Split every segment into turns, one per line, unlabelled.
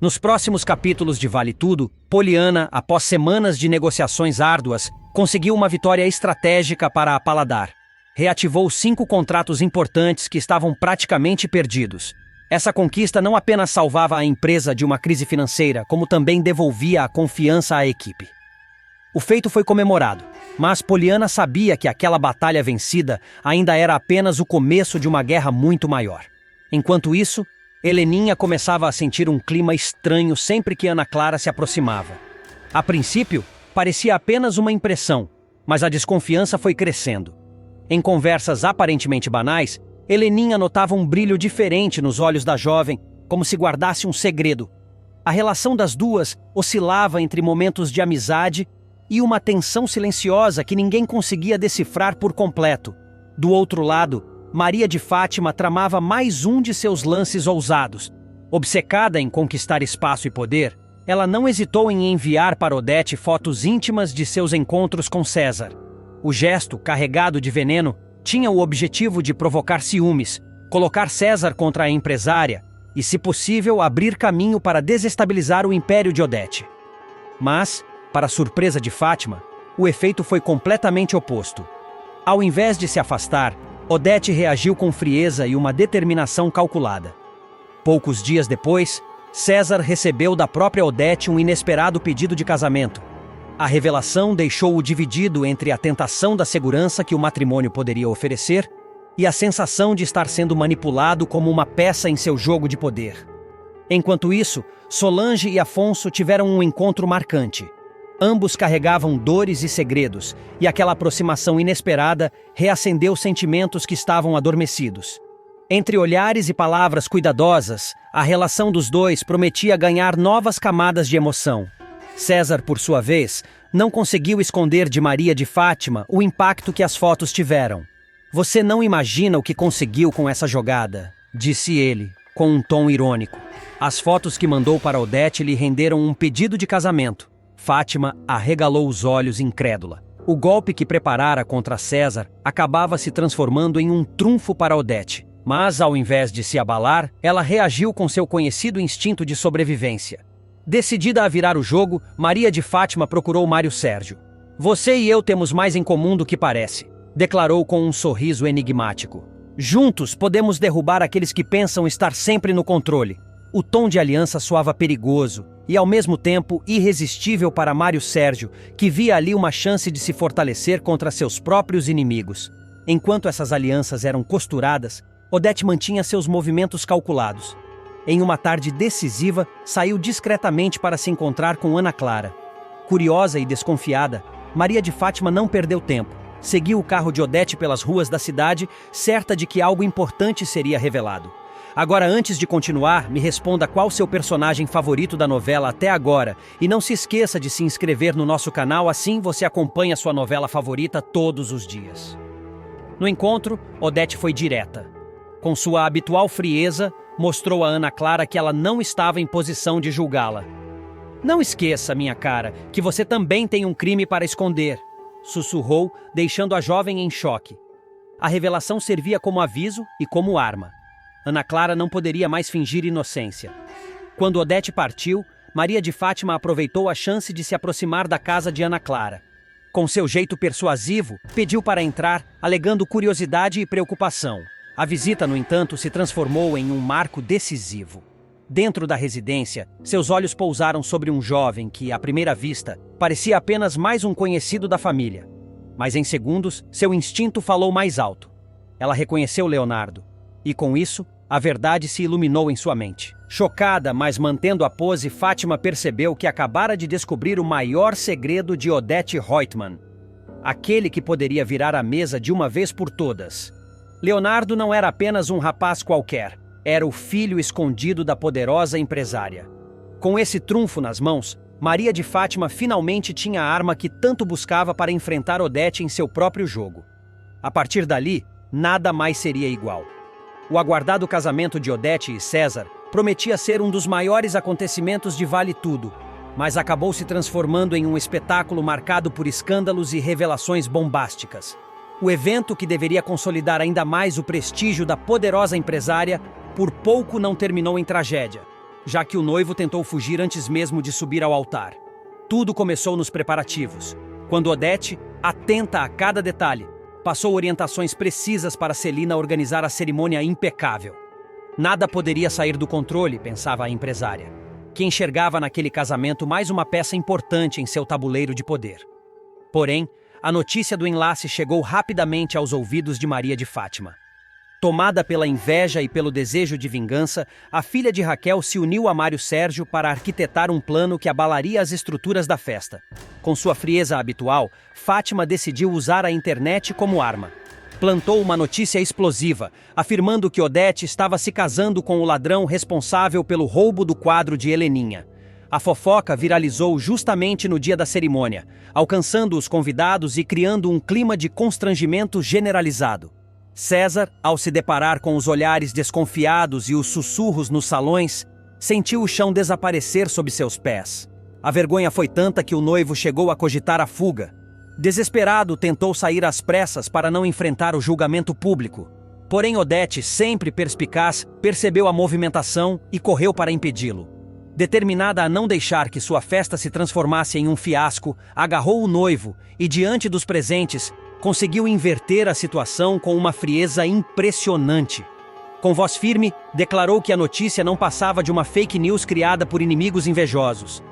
Nos próximos capítulos de Vale Tudo, Poliana, após semanas de negociações árduas, conseguiu uma vitória estratégica para a Paladar. Reativou 5 contratos importantes que estavam praticamente perdidos. Essa conquista não apenas salvava a empresa de uma crise financeira, como também devolvia a confiança à equipe. O feito foi comemorado, mas Poliana sabia que aquela batalha vencida ainda era apenas o começo de uma guerra muito maior. Enquanto isso, Heleninha começava a sentir um clima estranho sempre que Ana Clara se aproximava. A princípio, parecia apenas uma impressão, mas a desconfiança foi crescendo. Em conversas aparentemente banais, Heleninha notava um brilho diferente nos olhos da jovem, como se guardasse um segredo. A relação das duas oscilava entre momentos de amizade e uma tensão silenciosa que ninguém conseguia decifrar por completo. Do outro lado, Maria de Fátima tramava mais um de seus lances ousados. Obcecada em conquistar espaço e poder, ela não hesitou em enviar para Odete fotos íntimas de seus encontros com César. O gesto, carregado de veneno, tinha o objetivo de provocar ciúmes, colocar César contra a empresária e, se possível, abrir caminho para desestabilizar o império de Odete. Mas, para surpresa de Fátima, o efeito foi completamente oposto. Ao invés de se afastar, Odete reagiu com frieza e uma determinação calculada. Poucos dias depois, César recebeu da própria Odete um inesperado pedido de casamento. A revelação deixou-o dividido entre a tentação da segurança que o matrimônio poderia oferecer e a sensação de estar sendo manipulado como uma peça em seu jogo de poder. Enquanto isso, Solange e Afonso tiveram um encontro marcante. Ambos carregavam dores e segredos, e aquela aproximação inesperada reacendeu sentimentos que estavam adormecidos. Entre olhares e palavras cuidadosas, a relação dos dois prometia ganhar novas camadas de emoção. César, por sua vez, não conseguiu esconder de Maria de Fátima o impacto que as fotos tiveram. "Você não imagina o que conseguiu com essa jogada", disse ele, com um tom irônico. As fotos que mandou para Odete lhe renderam um pedido de casamento. Fátima arregalou os olhos incrédula. O golpe que preparara contra César acabava se transformando em um trunfo para Odete. Mas, ao invés de se abalar, ela reagiu com seu conhecido instinto de sobrevivência. Decidida a virar o jogo, Maria de Fátima procurou Mário Sérgio. "Você e eu temos mais em comum do que parece", declarou com um sorriso enigmático. "Juntos podemos derrubar aqueles que pensam estar sempre no controle." O tom de aliança soava perigoso e, ao mesmo tempo, irresistível para Mário Sérgio, que via ali uma chance de se fortalecer contra seus próprios inimigos. Enquanto essas alianças eram costuradas, Odete mantinha seus movimentos calculados. Em uma tarde decisiva, saiu discretamente para se encontrar com Ana Clara. Curiosa e desconfiada, Maria de Fátima não perdeu tempo. Seguiu o carro de Odete pelas ruas da cidade, certa de que algo importante seria revelado. Agora, antes de continuar, me responda qual seu personagem favorito da novela até agora e não se esqueça de se inscrever no nosso canal, assim você acompanha sua novela favorita todos os dias. No encontro, Odete foi direta. Com sua habitual frieza, mostrou a Ana Clara que ela não estava em posição de julgá-la. "Não esqueça, minha cara, que você também tem um crime para esconder", sussurrou, deixando a jovem em choque. A revelação servia como aviso e como arma. Ana Clara não poderia mais fingir inocência. Quando Odete partiu, Maria de Fátima aproveitou a chance de se aproximar da casa de Ana Clara. Com seu jeito persuasivo, pediu para entrar, alegando curiosidade e preocupação. A visita, no entanto, se transformou em um marco decisivo. Dentro da residência, seus olhos pousaram sobre um jovem que, à primeira vista, parecia apenas mais um conhecido da família. Mas em segundos, seu instinto falou mais alto. Ela reconheceu Leonardo. E com isso, a verdade se iluminou em sua mente. Chocada, mas mantendo a pose, Fátima percebeu que acabara de descobrir o maior segredo de Odete Reutemann. Aquele que poderia virar a mesa de uma vez por todas. Leonardo não era apenas um rapaz qualquer. Era o filho escondido da poderosa empresária. Com esse trunfo nas mãos, Maria de Fátima finalmente tinha a arma que tanto buscava para enfrentar Odete em seu próprio jogo. A partir dali, nada mais seria igual. O aguardado casamento de Odete e César prometia ser um dos maiores acontecimentos de Vale Tudo, mas acabou se transformando em um espetáculo marcado por escândalos e revelações bombásticas. O evento, que deveria consolidar ainda mais o prestígio da poderosa empresária, por pouco não terminou em tragédia. já que o noivo tentou fugir antes mesmo de subir ao altar. Tudo começou nos preparativos, quando Odete, atenta a cada detalhe, passou orientações precisas para Celina organizar a cerimônia impecável. Nada poderia sair do controle, pensava a empresária, que enxergava naquele casamento mais uma peça importante em seu tabuleiro de poder. Porém, a notícia do enlace chegou rapidamente aos ouvidos de Maria de Fátima. Tomada pela inveja e pelo desejo de vingança, a filha de Raquel se uniu a Mário Sérgio para arquitetar um plano que abalaria as estruturas da festa. Com sua frieza habitual, Fátima decidiu usar a internet como arma. Plantou uma notícia explosiva, afirmando que Odete estava se casando com o ladrão responsável pelo roubo do quadro de Heleninha. A fofoca viralizou justamente no dia da cerimônia, alcançando os convidados e criando um clima de constrangimento generalizado. César, ao se deparar com os olhares desconfiados e os sussurros nos salões, sentiu o chão desaparecer sob seus pés. A vergonha foi tanta que o noivo chegou a cogitar a fuga. Desesperado, tentou sair às pressas para não enfrentar o julgamento público. Porém, Odete, sempre perspicaz, percebeu a movimentação e correu para impedi-lo. Determinada a não deixar que sua festa se transformasse em um fiasco, agarrou o noivo e, diante dos presentes, conseguiu inverter a situação com uma frieza impressionante. Com voz firme, declarou que a notícia não passava de uma fake news criada por inimigos invejosos.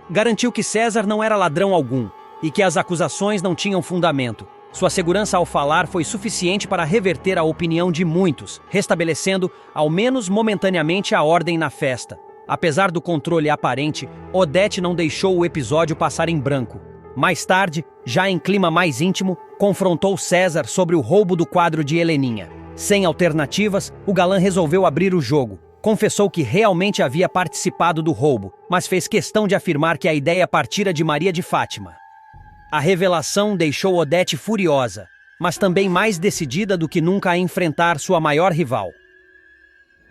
Garantiu que César não era ladrão algum e que as acusações não tinham fundamento. Sua segurança ao falar foi suficiente para reverter a opinião de muitos, restabelecendo, ao menos momentaneamente, a ordem na festa. Apesar do controle aparente, Odete não deixou o episódio passar em branco. Mais tarde, já em clima mais íntimo, confrontou César sobre o roubo do quadro de Heleninha. Sem alternativas, o galã resolveu abrir o jogo. Confessou que realmente havia participado do roubo, mas fez questão de afirmar que a ideia partira de Maria de Fátima. A revelação deixou Odete furiosa, mas também mais decidida do que nunca a enfrentar sua maior rival.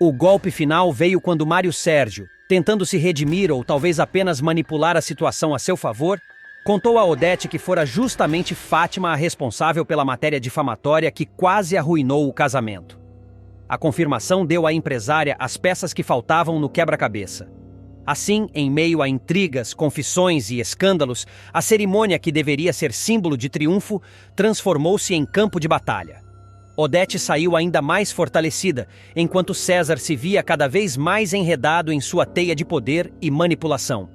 O golpe final veio quando Mário Sérgio, tentando se redimir ou talvez apenas manipular a situação a seu favor, contou a Odete que fora justamente Fátima a responsável pela matéria difamatória que quase arruinou o casamento. A confirmação deu à empresária as peças que faltavam no quebra-cabeça. Assim, em meio a intrigas, confissões e escândalos, a cerimônia que deveria ser símbolo de triunfo transformou-se em campo de batalha. Odete saiu ainda mais fortalecida, enquanto César se via cada vez mais enredado em sua teia de poder e manipulação.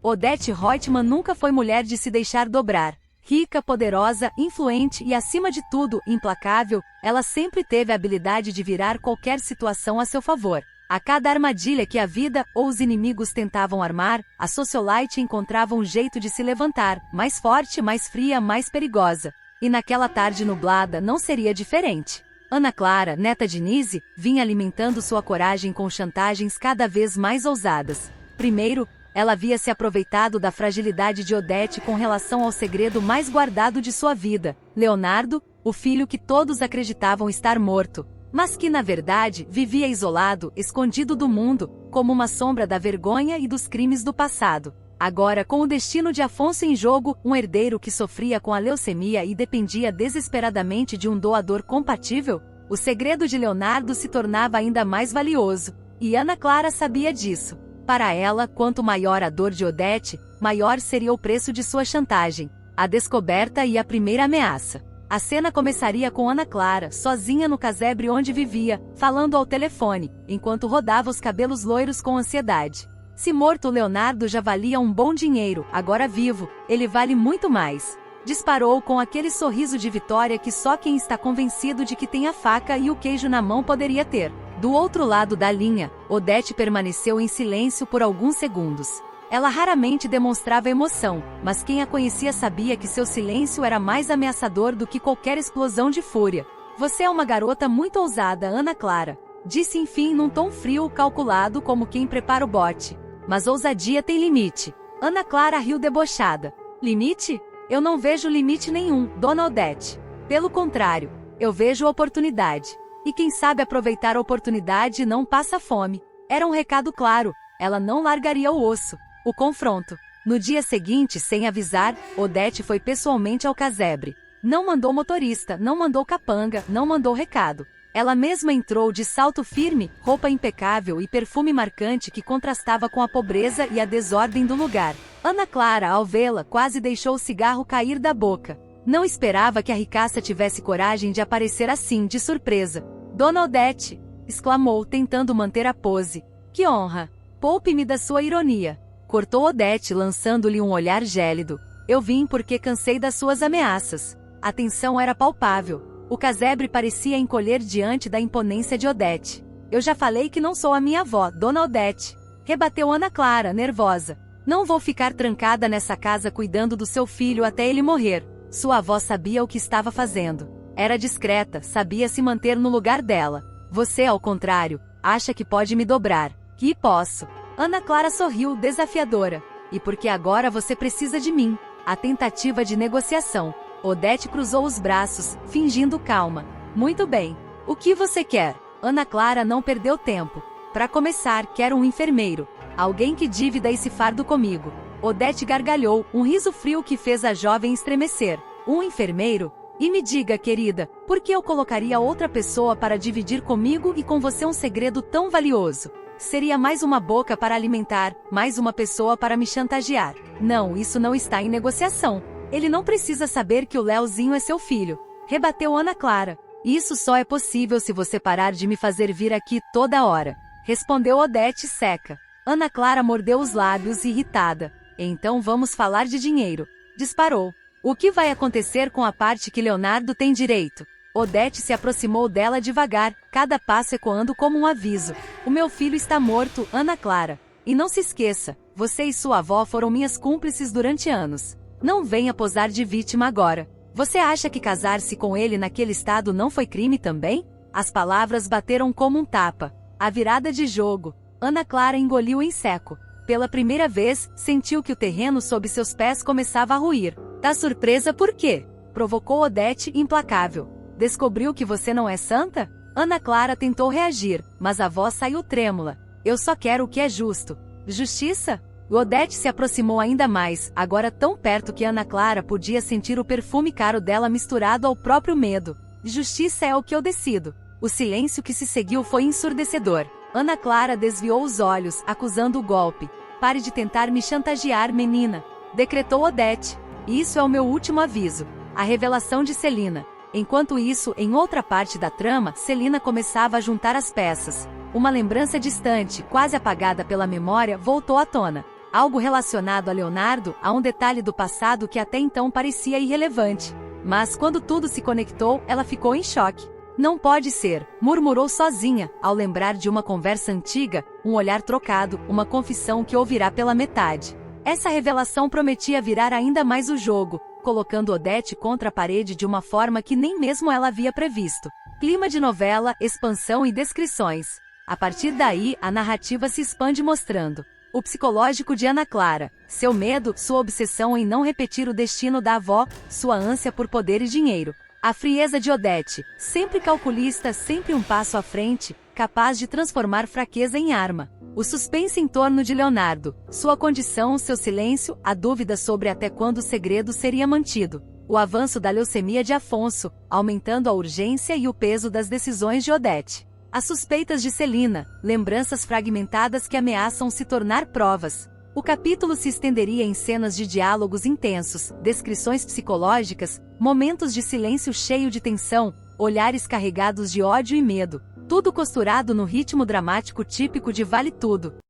Odete Reutemann nunca foi mulher de se deixar dobrar. Rica, poderosa, influente e, acima de tudo, implacável, ela sempre teve a habilidade de virar qualquer situação a seu favor. A cada armadilha que a vida ou os inimigos tentavam armar, a socialite encontrava um jeito de se levantar, mais forte, mais fria, mais perigosa. E naquela tarde nublada não seria diferente. Ana Clara, neta de Nise, vinha alimentando sua coragem com chantagens cada vez mais ousadas. Primeiro, ela havia se aproveitado da fragilidade de Odete com relação ao segredo mais guardado de sua vida, Leonardo, o filho que todos acreditavam estar morto, mas que na verdade vivia isolado, escondido do mundo, como uma sombra da vergonha e dos crimes do passado. Agora, com o destino de Afonso em jogo, um herdeiro que sofria com a leucemia e dependia desesperadamente de um doador compatível, o segredo de Leonardo se tornava ainda mais valioso, e Ana Clara sabia disso. Para ela, quanto maior a dor de Odete, maior seria o preço de sua chantagem, a descoberta e a primeira ameaça. A cena começaria com Ana Clara, sozinha no casebre onde vivia, falando ao telefone, enquanto rodava os cabelos loiros com ansiedade. Se morto, Leonardo já valia um bom dinheiro, agora vivo, ele vale muito mais. Disparou com aquele sorriso de vitória que só quem está convencido de que tem a faca e o queijo na mão poderia ter. Do outro lado da linha, Odete permaneceu em silêncio por alguns segundos. Ela raramente demonstrava emoção, mas quem a conhecia sabia que seu silêncio era mais ameaçador do que qualquer explosão de fúria. Você é uma garota muito ousada, Ana Clara, disse enfim num tom frio, calculado como quem prepara o bote. Mas ousadia tem limite. Ana Clara riu debochada. Limite? Eu não vejo limite nenhum, dona Odete. Pelo contrário, eu vejo oportunidade. E quem sabe aproveitar a oportunidade não passa fome. Era um recado claro, ela não largaria o osso. O confronto. No dia seguinte, sem avisar, Odete foi pessoalmente ao casebre. Não mandou motorista, não mandou capanga, não mandou recado. Ela mesma entrou de salto firme, roupa impecável e perfume marcante que contrastava com a pobreza e a desordem do lugar. Ana Clara, ao vê-la, quase deixou o cigarro cair da boca. Não esperava que a ricaça tivesse coragem de aparecer assim, de surpresa. Dona Odete! Exclamou, tentando manter a pose. Que honra! Poupe-me da sua ironia. Cortou Odete, lançando-lhe um olhar gélido. Eu vim porque cansei das suas ameaças. A tensão era palpável. O casebre parecia encolher diante da imponência de Odete. Eu já falei que não sou a minha avó, Dona Odete. Rebateu Ana Clara, nervosa. Não vou ficar trancada nessa casa cuidando do seu filho até ele morrer. Sua avó sabia o que estava fazendo. Era discreta, sabia se manter no lugar dela. Você, ao contrário, acha que pode me dobrar. Que posso. Ana Clara sorriu, desafiadora. E porque agora você precisa de mim. A tentativa de negociação. Odete cruzou os braços, fingindo calma. Muito bem. O que você quer? Ana Clara não perdeu tempo. Para começar, quero um enfermeiro. Alguém que divida esse fardo comigo. Odete gargalhou, um riso frio que fez a jovem estremecer. Um enfermeiro? E me diga, querida, por que eu colocaria outra pessoa para dividir comigo e com você um segredo tão valioso? Seria mais uma boca para alimentar, mais uma pessoa para me chantagear. Não, isso não está em negociação. Ele não precisa saber que o Leozinho é seu filho. Rebateu Ana Clara. Isso só é possível se você parar de me fazer vir aqui toda hora. Respondeu Odete seca. Ana Clara mordeu os lábios, irritada. Então vamos falar de dinheiro. Disparou. O que vai acontecer com a parte que Leonardo tem direito? Odete se aproximou dela devagar, cada passo ecoando como um aviso. O meu filho está morto, Ana Clara. E não se esqueça, você e sua avó foram minhas cúmplices durante anos. Não venha posar de vítima agora. Você acha que casar-se com ele naquele estado não foi crime também? As palavras bateram como um tapa. A virada de jogo. Ana Clara engoliu em seco. Pela primeira vez, sentiu que o terreno sob seus pés começava a ruir. Tá surpresa por quê? Provocou Odete, implacável. Descobriu que você não é santa? Ana Clara tentou reagir, mas a voz saiu trêmula. Eu só quero o que é justo. Justiça? Odete se aproximou ainda mais, agora tão perto que Ana Clara podia sentir o perfume caro dela misturado ao próprio medo. Justiça é o que eu decido. O silêncio que se seguiu foi ensurdecedor. Ana Clara desviou os olhos, acusando o golpe. Pare de tentar me chantagear, menina. Decretou Odete. Isso é o meu último aviso. A revelação de Celina. Enquanto isso, em outra parte da trama, Celina começava a juntar as peças. Uma lembrança distante, quase apagada pela memória, voltou à tona. Algo relacionado a Leonardo, a um detalhe do passado que até então parecia irrelevante. Mas quando tudo se conectou, ela ficou em choque. Não pode ser, murmurou sozinha, ao lembrar de uma conversa antiga, um olhar trocado, uma confissão que ouvirá pela metade. Essa revelação prometia virar ainda mais o jogo, colocando Odete contra a parede de uma forma que nem mesmo ela havia previsto. Clima de novela, expansão e descrições. A partir daí, a narrativa se expande mostrando o psicológico de Ana Clara, seu medo, sua obsessão em não repetir o destino da avó, sua ânsia por poder e dinheiro. A frieza de Odete, sempre calculista, sempre um passo à frente, capaz de transformar fraqueza em arma. O suspense em torno de Leonardo, sua condição, seu silêncio, a dúvida sobre até quando o segredo seria mantido. O avanço da leucemia de Afonso, aumentando a urgência e o peso das decisões de Odete. As suspeitas de Celina, lembranças fragmentadas que ameaçam se tornar provas. O capítulo se estenderia em cenas de diálogos intensos, descrições psicológicas, momentos de silêncio cheio de tensão, olhares carregados de ódio e medo. Tudo costurado no ritmo dramático típico de Vale Tudo.